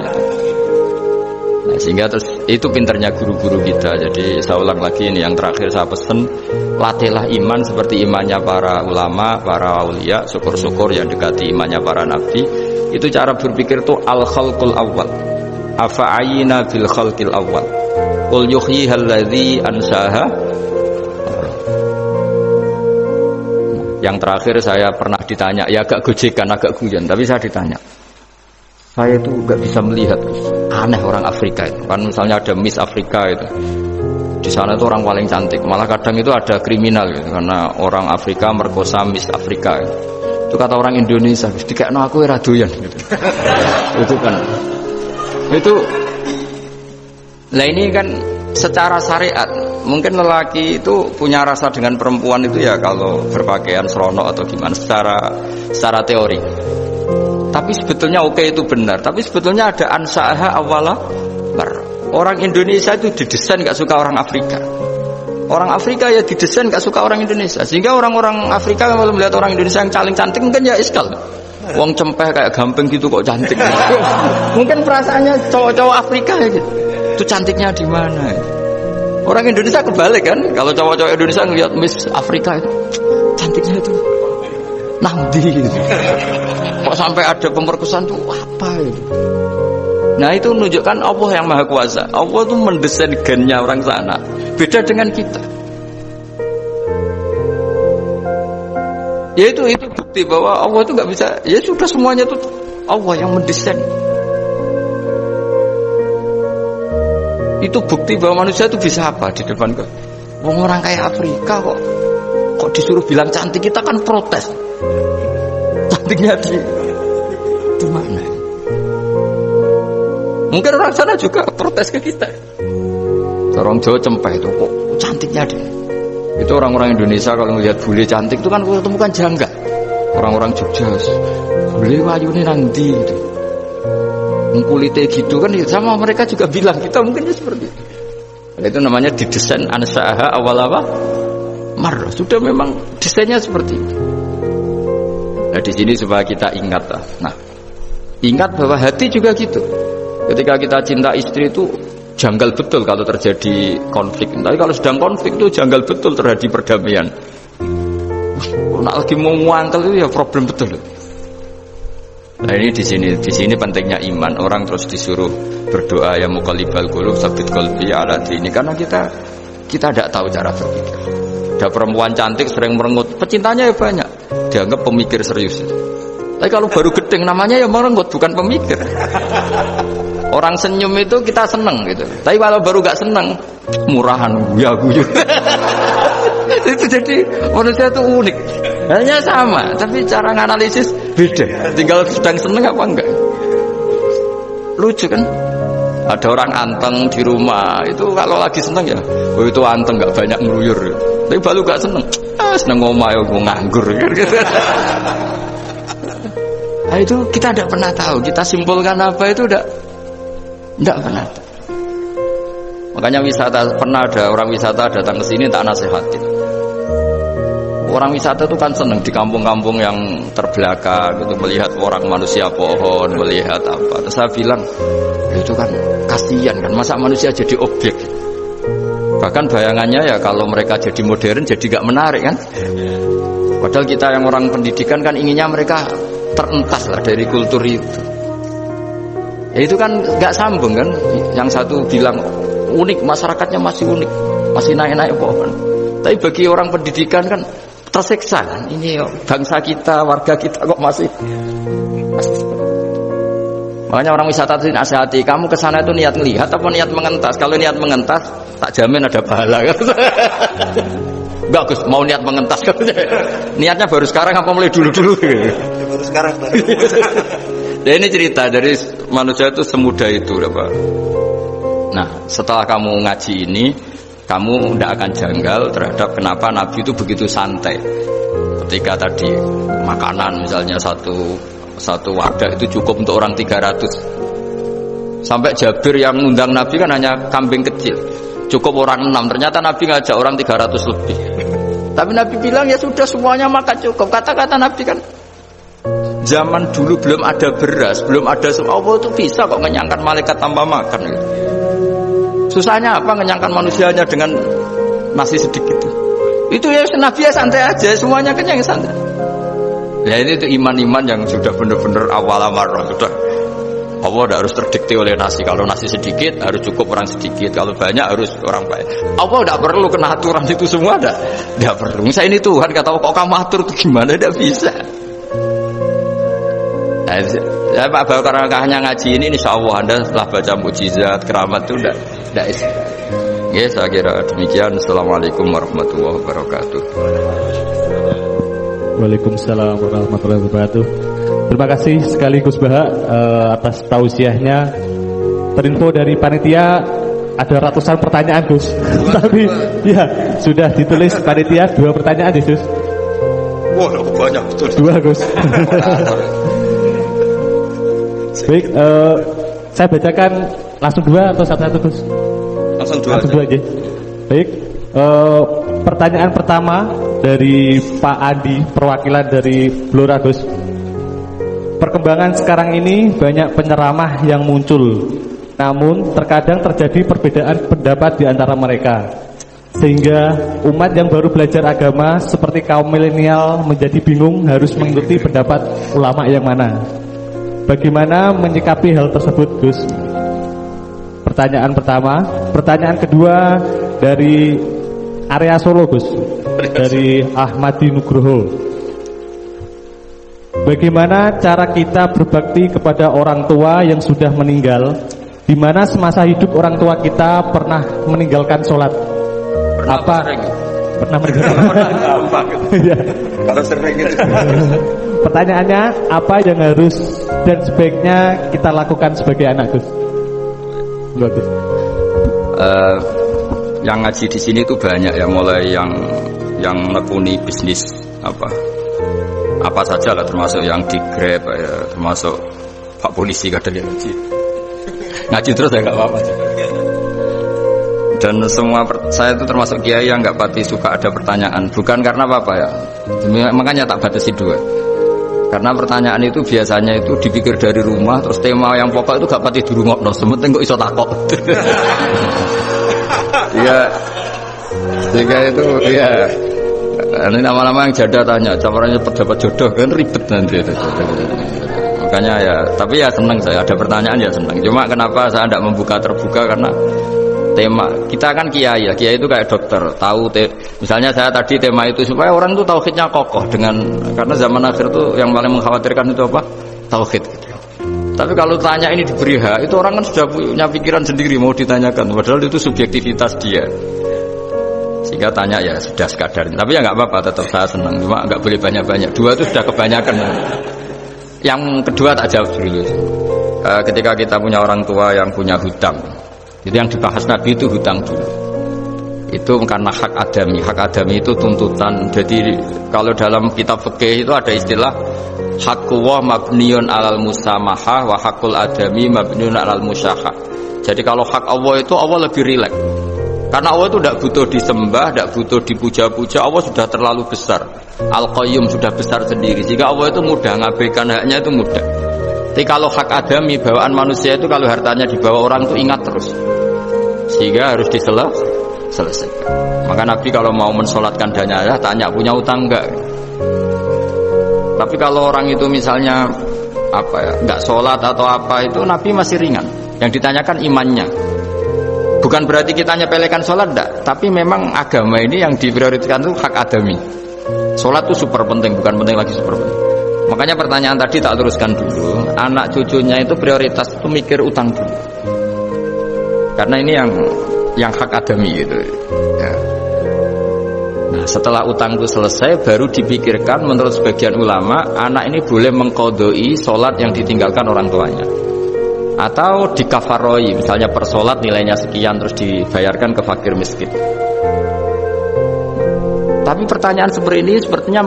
Nah, sehingga terus itu pinternya guru-guru kita. Jadi saya ulang lagi ini yang terakhir saya pesen, latihlah iman seperti imannya para ulama, para aulia. Syukur-syukur yang dekati imannya para nabi. Itu cara berpikir itu al-khalqul awal. Afa'ayina bil khalqil awal. Qul yuhyihal ladzi ansaha. Yang terakhir saya pernah ditanya, ya agak gojekan, agak guyon, tapi saya ditanya. Saya itu gak bisa melihat, aneh orang Afrika itu. Kan misalnya ada Miss Afrika itu. Di sana itu orang paling cantik, malah kadang itu ada kriminal gitu, karena orang Afrika merkosa Miss Afrika. Itu kata orang Indonesia, dikekno aku ora doyan gitu. Itu kan. Itu lah ini kan secara syariat mungkin lelaki itu punya rasa dengan perempuan itu ya kalau berpakaian seronok atau gimana secara teori. Tapi sebetulnya oke itu benar. Tapi sebetulnya ada ansaha awala. Orang Indonesia itu didesain gak suka orang Afrika. Orang Afrika ya didesain gak suka orang Indonesia. Sehingga orang-orang Afrika kalau melihat orang Indonesia yang paling cantik mungkin ya iskal. Wong cempeh kayak gampang gitu kok cantik. Mungkin perasaannya cowok-cowok Afrika ya gitu. Itu cantiknya di mana? Orang Indonesia kebalik kan? Kalau cowok-cowok Indonesia ngelihat Miss Afrika itu cantiknya itu nangdi gitu. Kok sampai ada pemerkosaan tuh apa itu? Nah itu menunjukkan Allah yang Maha Kuasa. Allah tuh mendesain gennya orang sana. Beda dengan kita. Ya itu bukti bahwa Allah itu nggak bisa. Ya sudah semuanya tuh Allah yang mendesain. Itu bukti bahwa manusia itu bisa apa di depan kok. Orang kayak Afrika kok disuruh bilang cantik, kita kan protes. Cantiknya di mana? Mungkin orang sana juga protes ke kita. Orang Jawa cempeh itu kok cantiknya deh. Itu orang-orang Indonesia kalau melihat bule cantik itu kan ketemu kan janggal. Orang-orang Jogja, bule wayune nang ndi gitu. Kulitnya gitu kan ya sama mereka juga bilang kita mungkin seperti itu. Itu namanya didesain ansaha awal apa? Marrah. Sudah memang desainnya seperti itu. Nah di sini supaya kita ingat lah. Nah, ingat bahwa hati juga gitu. Ketika kita cinta istri itu janggal betul kalau terjadi konflik. Tapi kalau sedang konflik itu janggal betul terjadi perdamaian. Nak lagi mau ngangkel itu ya problem betul. Nah ini di sini pentingnya iman. Orang terus disuruh berdoa ya muqallibal qulub tsabbit qalbi ala dini, karena kita tidak tahu cara berpikir. Ada perempuan cantik sering merengut, pecintanya ya banyak, dianggap pemikir serius. Tapi kalau baru gedeng namanya ya merengut, bukan pemikir. Orang senyum itu kita seneng gitu. Tapi kalau baru gak seneng, murahan guyu. Itu jadi manusia itu unik. Hanya sama, tapi cara nganalisis beda. Tinggal sedang seneng apa enggak. Lucu kan? Ada orang anteng di rumah, itu kalau lagi seneng ya, oh itu anteng gak banyak ngeluyur. Tapi baru gak seneng, seneng ngomah ya nganggur. Nah itu kita tidak pernah tahu. Kita simpulkan apa itu tidak pernah tahu. Makanya wisata, pernah ada orang wisata datang ke sini tak nasihatin. Orang wisata itu kan senang di kampung-kampung yang terbelakang gitu, melihat orang manusia pohon, melihat apa. Terus saya bilang, itu kan kasihan kan, masa manusia jadi objek. Bahkan bayangannya ya kalau mereka jadi modern jadi gak menarik kan. Padahal kita yang orang pendidikan kan inginnya mereka terentas lah dari kultur itu. Ya itu kan gak sambung kan. Yang satu bilang unik, masyarakatnya masih unik, masih naik-naik pohon. Tapi bagi orang pendidikan kan tersiksa kan. Ini bangsa kita, warga kita kok masih makanya orang wisata itu nasihati, kamu kesana itu niat melihat apa niat mengentas? Kalau niat mengentas tak jamin ada pahala kan. Enggak Gus, mau niat mengentas kan. Niatnya baru sekarang apa mulai dulu-dulu? Baru sekarang. Dan ini cerita dari manusia itu semudah itu Pak. Nah setelah kamu ngaji ini, kamu tidak akan janggal terhadap kenapa Nabi itu begitu santai. Ketika tadi makanan misalnya satu wadah itu cukup untuk orang 300. Sampai Jabir yang ngundang Nabi kan hanya kambing kecil, cukup orang 6. Ternyata Nabi ngajak orang 300 lebih. Tapi Nabi bilang ya sudah semuanya makan cukup. Kata-kata Nabi kan, zaman dulu belum ada beras, belum ada semua, Allah itu bisa kok ngenyangkan malaikat tanpa makan gitu. Susahnya apa ngenyangkan manusianya dengan nasi sedikit itu ya Nabi ya santai aja, semuanya kenyang santai. Ya ini itu iman-iman yang sudah benar-benar awal amarah. Sudah Allah tidak harus terdikte oleh nasi. Kalau nasi sedikit harus cukup orang sedikit, kalau banyak harus orang banyak. Allah tidak perlu kena aturan itu semua, tidak perlu. Misalnya ini Tuhan kata kok kamu atur itu gimana, tidak bisa. Nah, ya Pak Bawa karena hanya ngaji ini insya Allah Anda setelah baca mukjizat keramat itu tidak isi. Ya saya kira demikian. Assalamualaikum warahmatullahi wabarakatuh. Waalaikumsalam warahmatullahi wabarakatuh. Terima kasih sekali Gus Baha atas tausiahnya. Terinfo dari panitia ada ratusan pertanyaan Gus. Tapi ya sudah ditulis panitia 2 pertanyaan Gus. Wah banyak betul. 2 Gus. Baik, saya bacakan langsung 2 atau satu-satu Gus? Langsung 2 aja. Baik, pertanyaan pertama dari Pak Adi, perwakilan dari Blora Gus. Perkembangan sekarang ini banyak penceramah yang muncul, namun terkadang terjadi perbedaan pendapat di antara mereka, sehingga umat yang baru belajar agama seperti kaum milenial menjadi bingung harus mengikuti pendapat ulama yang mana. Bagaimana menyikapi hal tersebut Gus? Pertanyaan pertama. Pertanyaan kedua dari area Solo Gus, dari Ahmadi Nugroho. Bagaimana cara kita berbakti kepada orang tua yang sudah meninggal, di mana semasa hidup orang tua kita pernah meninggalkan sholat? Pernah meninggalkan? Ya. Kalau sering gitu. Pertanyaannya, apa yang harus dan sebaiknya kita lakukan sebagai anak Gus? yang ngaji di sini itu banyak ya, mulai yang nekuni bisnis apa saja lah, termasuk yang di Grab ya, termasuk Pak Polisi kadang yang ngaji terus ya nggak apa-apa. Dan semua saya itu termasuk kiai yang nggak pati suka ada pertanyaan, bukan karena apa-apa ya, makanya tak batasi 2. Karena pertanyaan itu biasanya itu dipikir dari rumah, terus tema yang pokok itu gak pati di rumah, no, sementing kok iso takok. Iya, sehingga itu ya. Ini nama-nama yang janda tanya, caranya dapat jodoh kan ribet nanti itu. Makanya ya, tapi ya senang saya ada pertanyaan ya senang. Cuma kenapa saya tidak membuka terbuka, karena tema kita kan kiai ya, kiai itu kayak dokter, tahu misalnya saya tadi tema itu supaya orang itu tauhidnya kokoh karena zaman akhir itu yang paling mengkhawatirkan itu apa? Tauhid gitu. Tapi kalau tanya ini diberi hak, itu orang kan sudah punya pikiran sendiri mau ditanyakan, padahal itu subjektivitas dia. Sehingga tanya ya sudah sekadar. Tapi ya nggak apa-apa, tetap saya senang. Cuma nggak boleh banyak-banyak. 2 itu sudah kebanyakan. Yang kedua tak jawab dulu. Ketika kita punya orang tua yang punya hutang, jadi yang dibahas Nabi itu hutang dulu. Itu karena hak adami. Hak adami itu tuntutan. Jadi kalau dalam kitab fikih itu ada istilah haqqullah mabniun alal musamahah wa haqqul adami mabniun alal musyahah. Jadi kalau hak Allah itu Allah lebih rileks. Karena Allah itu tidak butuh disembah, tidak butuh dipuja-puja. Allah sudah terlalu besar. Al-Qayyum sudah besar sendiri. Jika Allah itu mudah, ngabaikan haknya itu mudah. Tapi kalau hak adami, bawaan manusia itu kalau hartanya dibawa orang itu ingat terus. Sehingga harus diselesaikan. Maka Nabi kalau mau mensolatkan jenazah tanya punya utang enggak. Tapi kalau orang itu misalnya enggak sholat atau apa, itu Nabi masih ringan. Yang ditanyakan imannya. Bukan berarti kita nyepelekan sholat enggak, tapi memang agama ini yang diprioritaskan itu hak adami. Sholat itu super penting, bukan penting lagi super penting. Makanya pertanyaan tadi tak teruskan dulu. Anak cucunya itu prioritas itu mikir utang dulu. Karena ini yang hak adami gitu. Ya. Nah, setelah utang itu selesai, baru dipikirkan menurut sebagian ulama, anak ini boleh mengqodoi sholat yang ditinggalkan orang tuanya. Atau dikafaroi, misalnya per sholat nilainya sekian terus dibayarkan ke fakir miskin. Tapi pertanyaan seperti ini sepertinya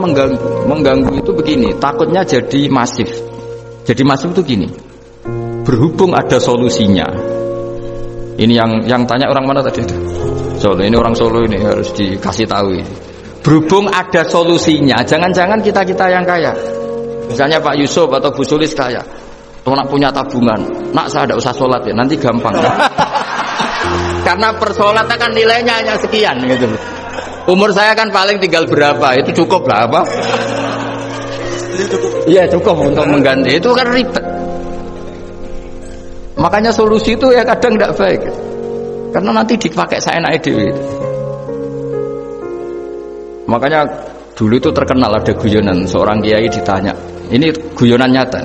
mengganggu itu begini, takutnya jadi masif. Jadi masif itu gini, berhubung ada solusinya. Ini yang tanya orang mana tadi itu? Solo, ini orang Solo ini harus dikasih tahu ini. Berhubung ada solusinya, jangan-jangan kita yang kaya. Misalnya Pak Yusuf atau Bu Sulis kaya, nak punya tabungan, nak saya tidak usah sholat ya, nanti gampang. Karena persolatnya kan nilainya hanya sekian gitu. Umur saya kan paling tinggal berapa, itu cukup lah apa? Iya cukup untuk mengganti, itu kan ribet. Makanya solusi itu ya kadang tidak baik, karena nanti dipakai seenaknya dewi. Makanya dulu itu terkenal ada guyonan, seorang kiai ditanya, ini guyonan nyata.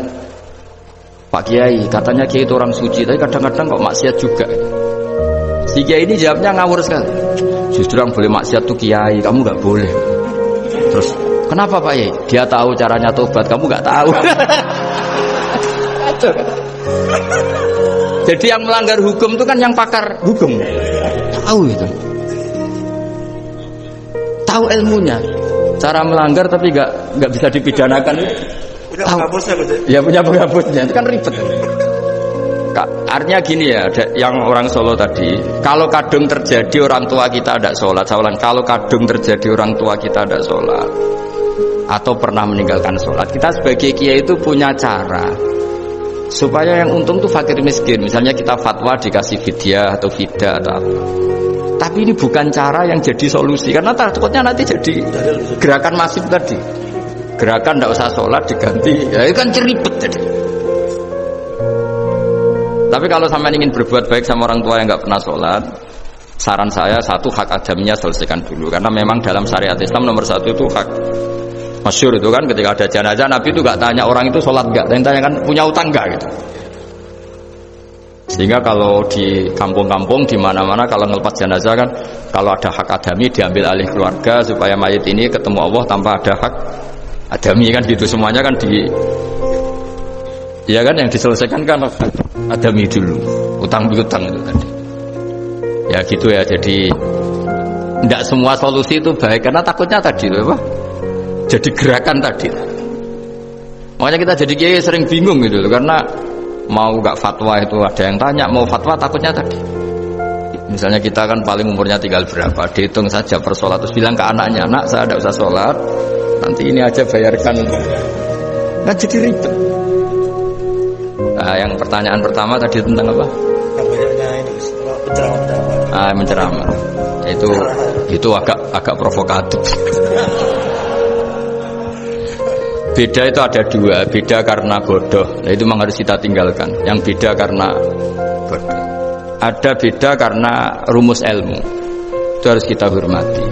Pak Kiai, katanya Kiai itu orang suci, tapi kadang-kadang kok maksiat juga. Si Kiai ini jawabnya ngawur sekali. Justru yang boleh maksiat tuh Kiai, kamu nggak boleh. Terus, kenapa Pak Kiai? Dia tahu caranya tobat, kamu nggak tahu. Jadi yang melanggar hukum itu kan yang pakar hukum, tahu itu, tahu ilmunya, cara melanggar tapi nggak bisa dipidanakan. Punya penghapusnya gitu. Ya punya penghapusnya, itu kan ribet. Artinya gini ya, yang orang Solo tadi, kalau kadung terjadi orang tua kita tidak sholat, saya ulang, kalau kadung terjadi orang tua kita tidak sholat atau pernah meninggalkan sholat, kita sebagai kiai itu punya cara supaya yang untung tuh fakir miskin. Misalnya kita fatwa dikasih fidyah atau fidah atau apa. Tapi ini bukan cara yang jadi solusi, karena takutnya nanti jadi gerakan masif tadi. Gerakan tidak usah sholat diganti, ya itu kan ceribet jadi. Tapi kalau sampai ingin berbuat baik sama orang tua yang nggak pernah sholat, saran saya satu, hak adaminya selesaikan dulu, karena memang dalam syariat Islam nomor 1 itu hak. Masyhur itu kan ketika ada jenazah, Nabi itu nggak tanya orang itu sholat nggak, dan tanyakan punya utang nggak gitu. Sehingga kalau di kampung-kampung di mana-mana kalau ngelepas jenazah kan, kalau ada hak adami diambil alih keluarga supaya mayit ini ketemu Allah tanpa ada hak adami kan gitu, semuanya kan ya kan yang diselesaikan kan adami dulu, utang piutang itu tadi. Ya gitu ya, jadi tidak semua solusi itu baik karena takutnya tadi apa? Jadi gerakan tadi. Makanya kita jadi kiai sering bingung gitu loh, karena mau nggak fatwa itu ada yang tanya, mau fatwa takutnya tadi. Misalnya kita kan paling umurnya tinggal berapa, dihitung saja per sholat, terus bilang ke anaknya, nak saya tidak usah sholat, nanti ini aja bayarkan, kan jadi ribet. Nah, yang pertanyaan pertama tadi tentang apa? Yang banyaknya ini penceramah. Menceramah. Itu agak provokatif. Beda itu ada dua, beda karena bodoh. Nah, itu memang harus kita tinggalkan. Yang beda karena bodoh. Ada beda karena rumus ilmu. Itu harus kita hormati.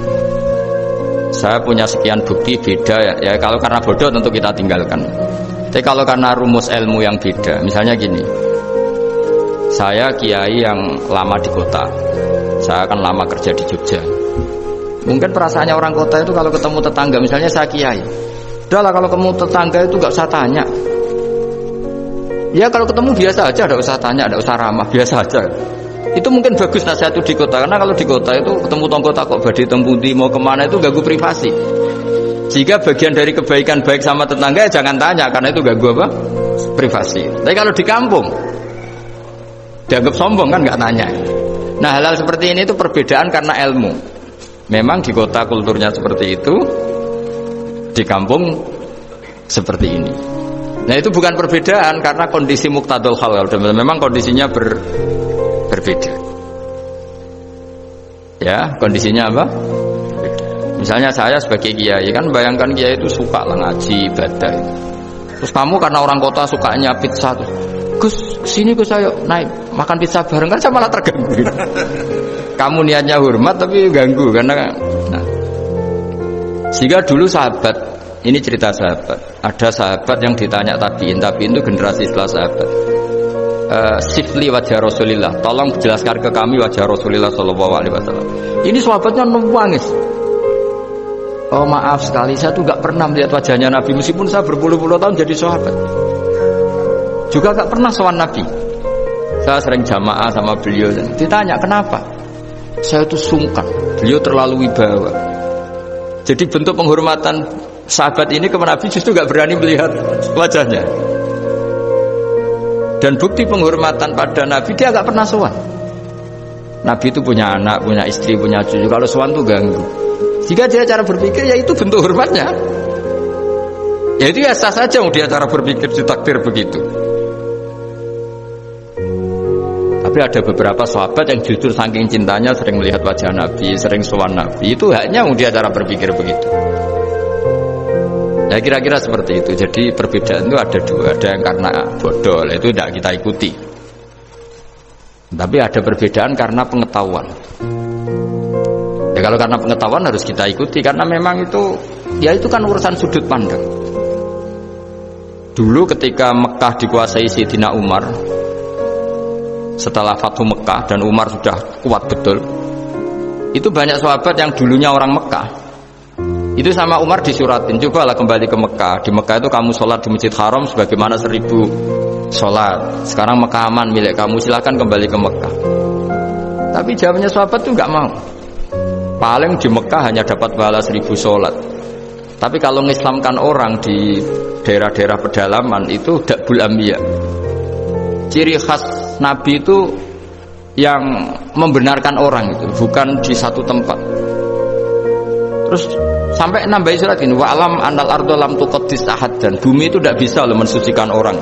Saya punya sekian bukti beda ya kalau karena bodoh tentu kita tinggalkan. Tapi kalau karena rumus ilmu yang beda, misalnya gini. Saya kiai yang lama di kota. Saya kan lama kerja di Jogja. Mungkin perasaannya orang kota itu kalau ketemu tetangga, misalnya saya kiai, udahlah kalau ketemu tetangga itu gak usah tanya. Ya kalau ketemu biasa aja, gak usah tanya, gak usah ramah, biasa aja. Itu mungkin bagus nasihat itu di kota, karena kalau di kota itu ketemu tonggo takok badhe tempundi mau kemana itu ganggu privasi. Jika bagian dari kebaikan baik sama tetangga ya jangan tanya, karena itu ganggu apa? Privasi. Tapi kalau di kampung dianggap sombong kan nggak nanya. Nah hal-hal seperti ini itu perbedaan karena ilmu. Memang di kota kulturnya seperti itu, di kampung seperti ini. Nah itu bukan perbedaan karena kondisi muqtadul hal. Memang kondisinya berbeda. Ya kondisinya apa? Berbeda. Misalnya saya sebagai kiai kan bayangkan kiai itu suka ngaji ibadah. Terus kamu karena orang kota sukanya pizza tuh. Gus, sini Gus ayo naik makan pizza bareng, kan saya malah terganggu. Kamu niatnya hormat tapi ganggu karena nah. Sehingga dulu sahabat, ini cerita sahabat, ada sahabat yang ditanya tabiin itu generasi setelah sahabat. Sifli wajah Rasulillah, tolong jelaskan ke kami wajah Rasulillah sallallahu alaihi wasallam. Ini sahabatnya nangis. Oh maaf sekali, saya tuh gak pernah melihat wajahnya Nabi meskipun saya berpuluh-puluh tahun jadi sahabat. Juga gak pernah sowan Nabi. Saya sering jamaah sama beliau. Ditanya kenapa? Saya itu sungkan. Beliau terlalu wibawa. Jadi bentuk penghormatan sahabat ini ke Nabi justru gak berani melihat wajahnya. Dan bukti penghormatan pada Nabi dia gak pernah sowan. Nabi itu punya anak, punya istri, punya cucu. Kalau sowan tuh ganggu. Jika dia cara berpikir ya itu bentuk hormatnya. Ya itu ya sah saja dia cara berpikir ditakdir begitu. Tapi ada beberapa sahabat yang justru saking cintanya sering melihat wajah Nabi, sering sowan Nabi. Itu haknya dia cara berpikir begitu. Ya kira-kira seperti itu. Jadi perbedaan itu ada dua. Ada yang karena bodoh, itu tidak kita ikuti. Tapi ada perbedaan karena pengetahuan. Ya kalau karena pengetahuan harus kita ikuti karena memang itu ya itu kan urusan sudut pandang. Dulu ketika Mekah dikuasai Sayyidina Umar, setelah Fathu Mekah dan Umar sudah kuat betul, itu banyak sahabat yang dulunya orang Mekah. Itu sama Umar disuratin, cobalah kembali ke Mekah. Di Mekah itu kamu sholat di Masjid Haram sebagaimana 1000 sholat. Sekarang Mekah aman milik kamu, silahkan kembali ke Mekah. Tapi jawabnya sahabat itu nggak mau. Paling di Mekah hanya dapat pahala 1000 sholat. Tapi kalau mengislamkan orang di daerah-daerah pedalaman itu dakbul ambiya. Ciri khas Nabi itu yang membenarkan orang itu, bukan di satu tempat. Terus sampai nambahi surat ini, wa alam anal ardo lam tuqaddis ahad, dan bumi itu tidak bisa loh mensucikan orang.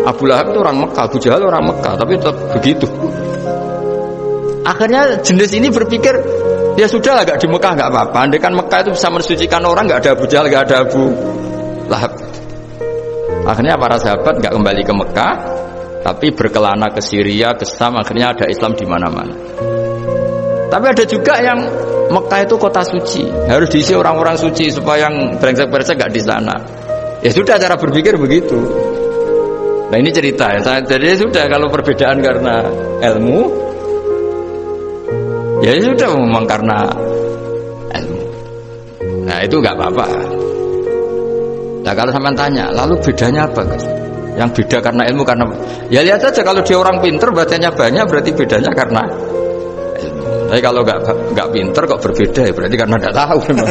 Abu Lahab itu orang Mekah, Abu Jahal orang Mekah, tapi tetap begitu. Akhirnya jenis ini berpikir, ya sudah agak di Mekah nggak apa-apa. Andai kan Mekah itu bisa mensucikan orang, nggak ada Abu Jahal, nggak ada Abu Lahab. Akhirnya para sahabat nggak kembali ke Mekah, tapi berkelana ke Syria, ke Syam. Akhirnya ada Islam di mana-mana. Tapi ada juga yang Mekah itu kota suci, harus diisi orang-orang suci supaya yang brengsek-brengsek nggak di sana. Ya sudah cara berpikir begitu. Nah ini cerita ya. Jadi sudah kalau perbedaan karena ilmu, ya sudah memang karena ilmu. Nah itu nggak apa-apa. Nah kalau sampean tanya, lalu bedanya apa guys? Yang beda karena ilmu karena ya lihat saja kalau dia orang pinter bacanya banyak berarti bedanya karena ilmu. Tapi kalau nggak pinter kok berbeda ya berarti karena nggak tahu memang.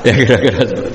Ya kira-kira seperti